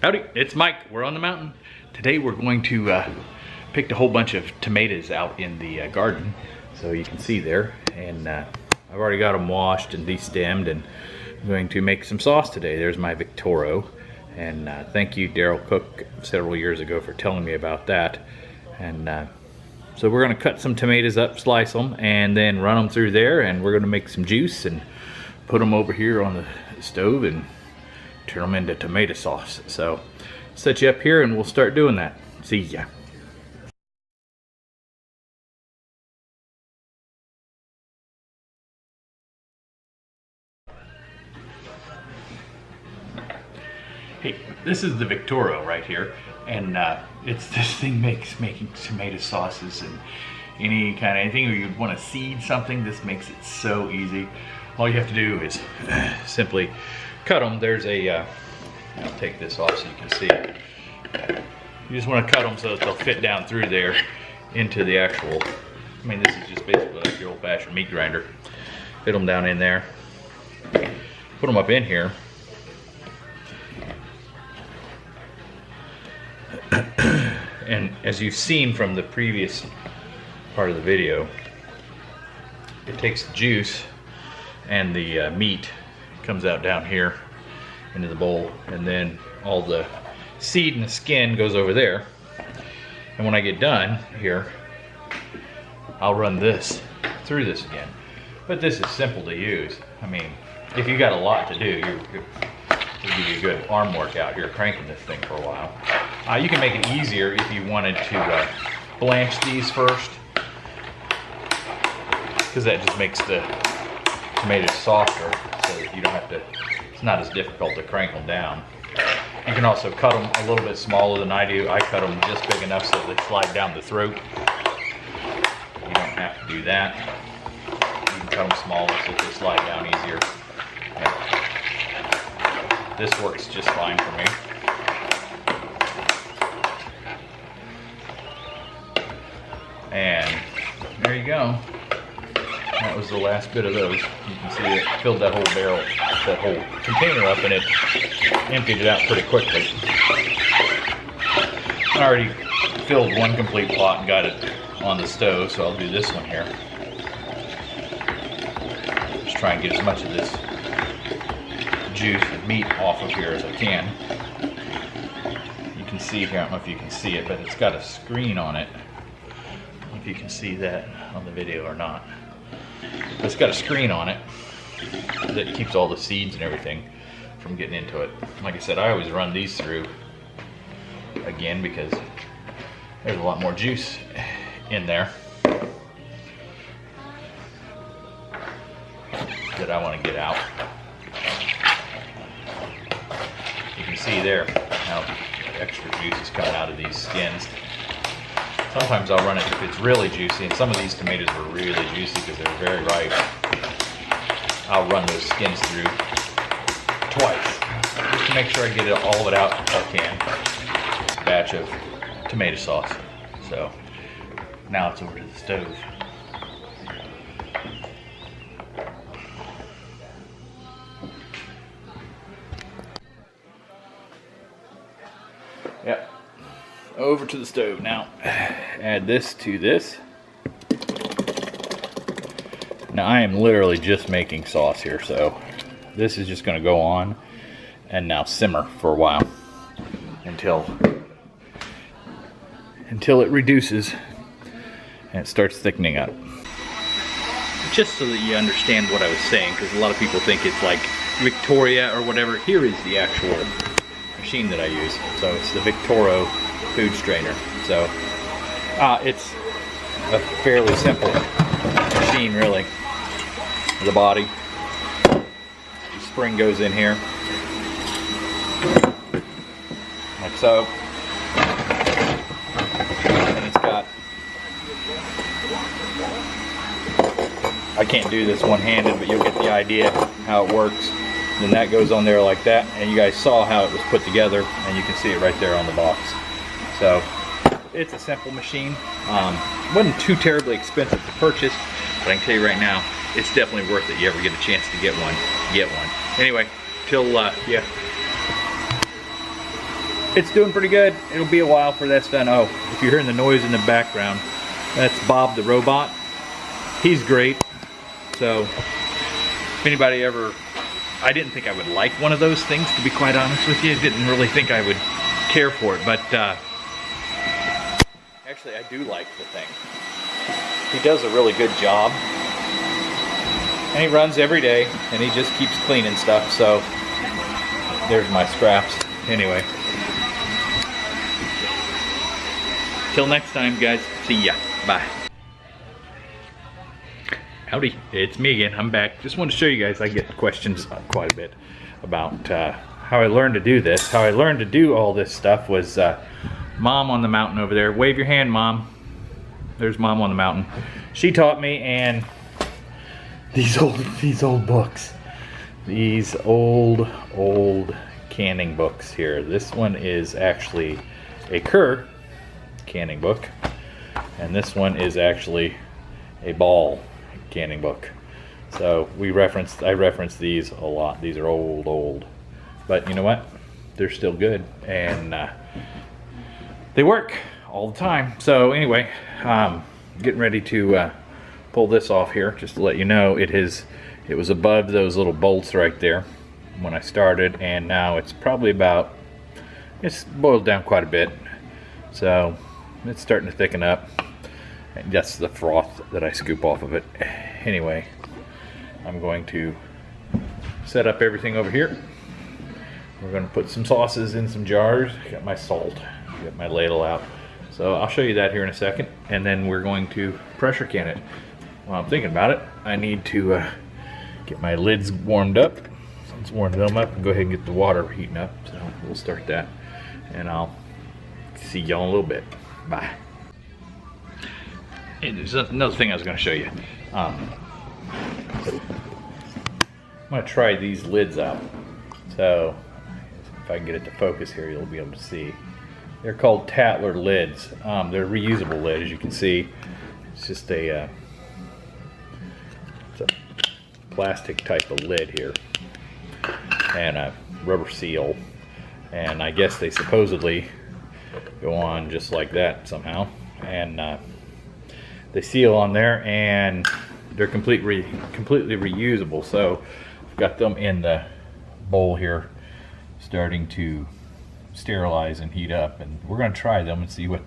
Howdy, it's Mike. We're on the mountain. Today we're going to pick a whole bunch of tomatoes out in the garden. So you can see there. And I've already got them washed and de-stemmed, and I'm going to make some sauce today. There's my Victoro. And thank you, Daryl Cook, several years ago for telling me about that. And so we're going to cut some tomatoes up, slice them, and then run them through there. And we're going to make some juice and put them over here on the stove and turn them into tomato sauce. So set you up here and we'll start doing that. See ya. Hey, this is the Victoro right here, and this thing makes making tomato sauces and anything you'd want to seed something. This makes it so easy. All you have to do is simply cut them. There's a, I'll take this off so you can see it. You just want to cut them so that they'll fit down through there into the actual, I mean, this is just basically like your old-fashioned meat grinder. Fit them down in there, put them up in here. And as you've seen from the previous part of the video, it takes the juice and the meat comes out down here into the bowl, and then all the seed and the skin goes over there. And when I get done here, I'll run this through this again. But this is simple to use. I mean, if you got a lot to do, it'll give you a good arm workout here cranking this thing for a while. You can make it easier if you wanted to blanch these first, because that just makes the tomatoes softer, so that you don't have to, it's not as difficult to crank them down. You can also cut them a little bit smaller than I do. I cut them just big enough so they slide down the throat. You don't have to do that. You can cut them smaller so they slide down easier. Yeah. This works just fine for me. And there you go. That was the last bit of those. You can see it filled that whole barrel, that whole container up, and it emptied it out pretty quickly. I already filled one complete pot and got it on the stove, so I'll do this one here. Just try and get as much of this juice and meat off of here as I can. You can see here, I don't know if you can see it, but it's got a screen on it. I don't know if you can see that on the video or not. It's got a screen on it that keeps all the seeds and everything from getting into it. Like I said, I always run these through again because there's a lot more juice in there that I want to get out. You can see there how extra juice is coming out of these skins. Sometimes I'll run it if it's really juicy, and some of these tomatoes were really juicy because they're very ripe. I'll run those skins through twice, just to make sure I get all of it out if I can. This batch of tomato sauce. So now it's over to the stove. Yep. Over to the stove now. Add this to this. Now I am literally just making sauce here, so this is just going to go on and now simmer for a while until it reduces and it starts thickening up. Just so that you understand what I was saying, because a lot of people think it's like Victoria or whatever. Here is the actual machine that I use. So it's the Victoro food strainer. So it's a fairly simple machine, really. The body, the spring goes in here like so, and it's got, I can't do this one-handed, but you'll get the idea how it works. Then that goes on there like that, and you guys saw how it was put together, and you can see it right there on the box. So it's a simple machine. Wasn't too terribly expensive to purchase, but I can tell you right now, it's definitely worth it. You ever get a chance to get one, get one. Anyway, till yeah. it's doing pretty good. It'll be a while for that's done. Oh, if you're hearing the noise in the background, that's Bob the robot. He's great. So if anybody ever, I didn't think I would like one of those things, to be quite honest with you. I didn't really think I would care for it, but actually I do like the thing. He does a really good job. And he runs every day, and he just keeps cleaning stuff, so there's my scraps. Anyway. Till next time, guys. See ya. Bye. Howdy, it's me again. I'm back. Just wanted to show you guys, I get questions quite a bit about how I learned to do this. How I learned to do all this stuff was Mom on the mountain over there. Wave your hand, Mom. There's Mom on the mountain. She taught me, and these old books. These old canning books here. This one is actually a Kerr canning book, and this one is actually a Ball canning book. So I reference these a lot. These are old, but you know what? They're still good, and they work all the time. So anyway, getting ready to pull this off here, just to let you know. It was above those little bolts right there when I started, and now it's probably about, it's boiled down quite a bit, so it's starting to thicken up, and that's the froth that I scoop off of it. Anyway, I'm going to set up everything over here. We're going to put some sauces in some jars. Got my salt, got my ladle out, so I'll show you that here in a second, and then we're going to pressure can it. While I'm thinking about it, I need to get my lids warmed up. Let's warm them up and go ahead and get the water heating up. So we'll start that, and I'll see y'all in a little bit. Bye. Hey, there's another thing I was going to show you. I'm going to try these lids out. So if I can get it to focus here, you'll be able to see. They're called Tattler lids. They're reusable lid, as you can see. It's just a plastic type of lid here, and a rubber seal, and I guess they supposedly go on just like that somehow, and they seal on there, and they're completely reusable. So I've got them in the bowl here, starting to sterilize and heat up, and we're going to try them and see what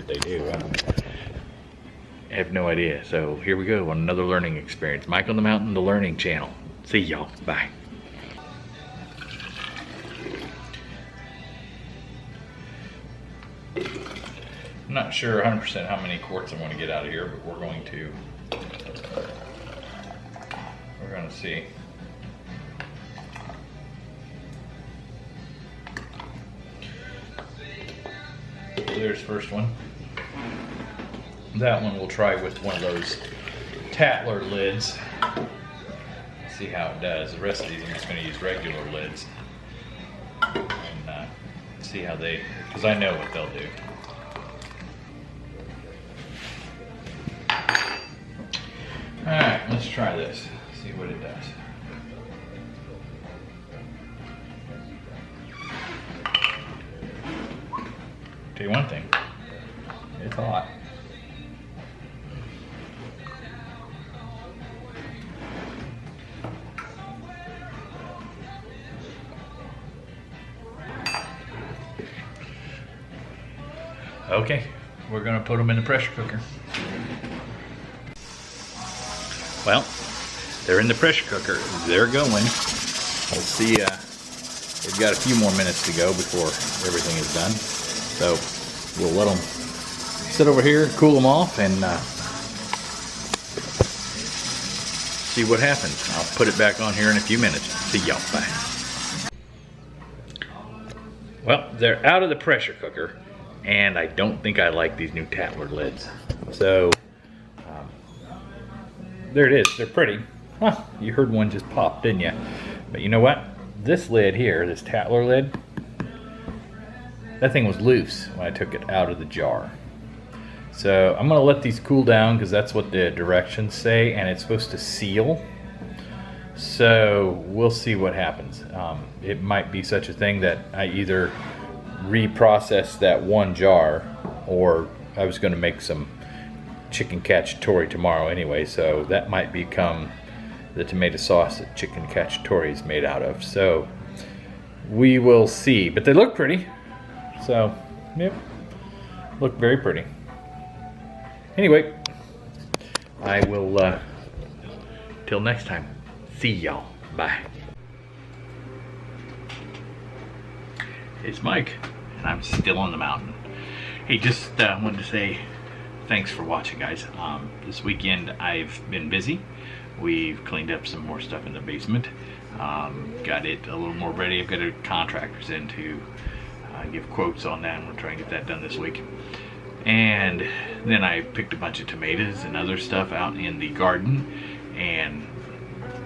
they do. I have no idea. So here we go on another learning experience. Mike on the Mountain, the Learning Channel. See y'all. Bye. I'm not sure 100% how many quarts I'm going to get out of here, but we're going to see. There's the first one. That one we'll try with one of those Tattler lids. See how it does. The rest of these I'm just going to use regular lids. And see how they, because I know what they'll do. Alright, let's try this. See what it does. Tell you one thing, it's hot. Okay, we're going to put them in the pressure cooker. Well, they're in the pressure cooker. They're going. We'll see. They've got a few more minutes to go before everything is done. So we'll let them sit over here, cool them off, and see what happens. I'll put it back on here in a few minutes. See y'all. Bye. Well, they're out of the pressure cooker, and I don't think I like these new Tattler lids. So there it is. They're pretty. Huh, you heard one just pop, didn't you? But you know what? This lid here, this Tattler lid, that thing was loose when I took it out of the jar. So I'm going to let these cool down because that's what the directions say, and it's supposed to seal. So we'll see what happens. It might be such a thing that I either reprocess that one jar, or I was going to make some chicken cacciatore tomorrow anyway, so that might become the tomato sauce that chicken cacciatore is made out of. So we will see, but they look pretty. So, yep, look very pretty. Anyway, I will, till next time, see y'all. Bye. It's Mike, and I'm still on the mountain. Hey, just wanted to say thanks for watching, guys. This weekend I've been busy. We've cleaned up some more stuff in the basement. Got it a little more ready. I've got contractors in to give quotes on that, and we'll try and get that done this week. And then I picked a bunch of tomatoes and other stuff out in the garden and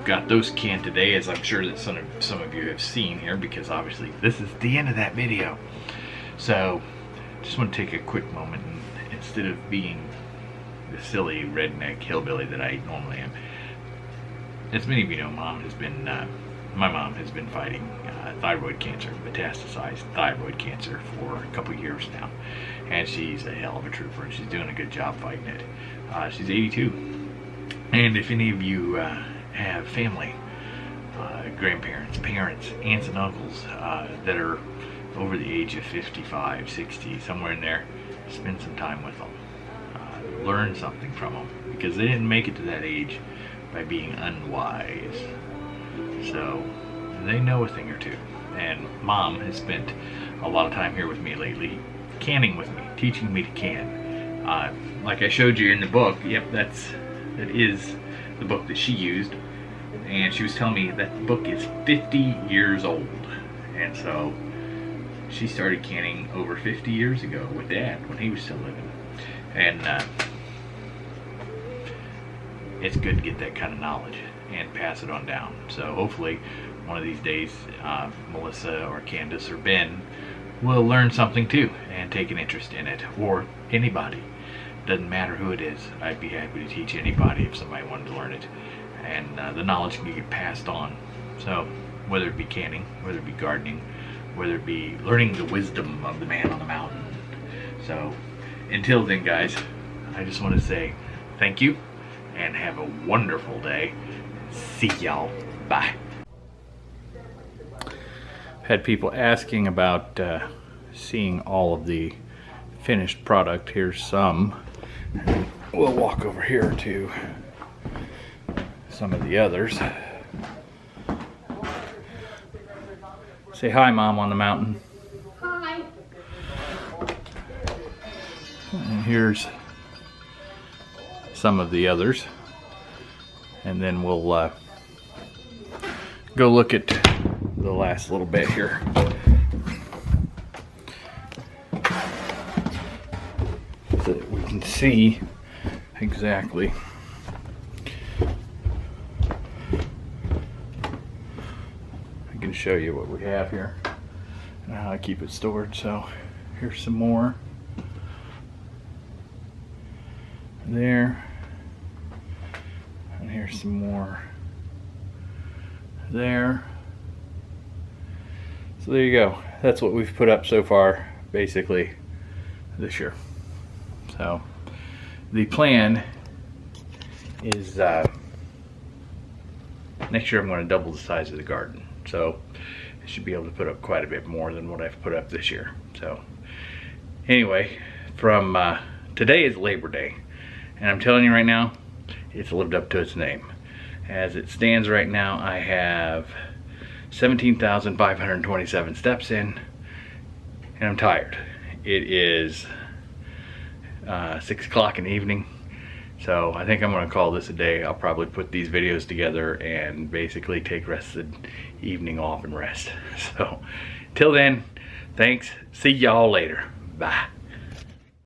got those canned today, as I'm sure that some of you have seen here, because obviously this is the end of that video. So just want to take a quick moment, and instead of being the silly redneck hillbilly that I normally am, as many of you know, my mom has been fighting thyroid cancer, metastasized thyroid cancer, for a couple years now, and she's a hell of a trooper, and she's doing a good job fighting it. She's 82, and if any of you have family, grandparents, parents, aunts and uncles that are over the age of 55, 60, somewhere in there, spend some time with them. Learn something from them, because they didn't make it to that age by being unwise. So they know a thing or two. And Mom has spent a lot of time here with me lately, canning with me, teaching me to can. Like I showed you in the book, yep, that is the book that she used. And she was telling me that the book is 50 years old. And so she started canning over 50 years ago with Dad when he was still living. And it's good to get that kind of knowledge and pass it on down. So hopefully one of these days Melissa or Candace or Ben will learn something too and take an interest in it, or anybody. Doesn't matter who it is. I'd be happy to teach anybody if somebody wanted to learn it, and the knowledge can get passed on. So whether it be canning, whether it be gardening, whether it be learning the wisdom of the man on the mountain. So until then, guys, I just want to say thank you and have a wonderful day. See y'all. Bye. Had people asking about seeing all of the finished product. Here's some. We'll walk over here to some of the others. Say hi, Mom, on the mountain. Hi. And here's some of the others. And then we'll go look at the last little bit here. So that we can see exactly I can show you what we have here and how I keep it stored. So here's some more there, and here's some more there. So there you go. That's what we've put up so far, basically, this year. So the plan is next year I'm going to double the size of the garden. So I should be able to put up quite a bit more than what I've put up this year. So anyway, from today is Labor Day, and I'm telling you right now, it's lived up to its name. As it stands right now, I have 17,527 steps in, and I'm tired. It is 6 o'clock in the evening, so I think I'm going to call this a day. I'll probably put these videos together and basically take rest of the evening off and rest. So till then, thanks. See y'all later. Bye.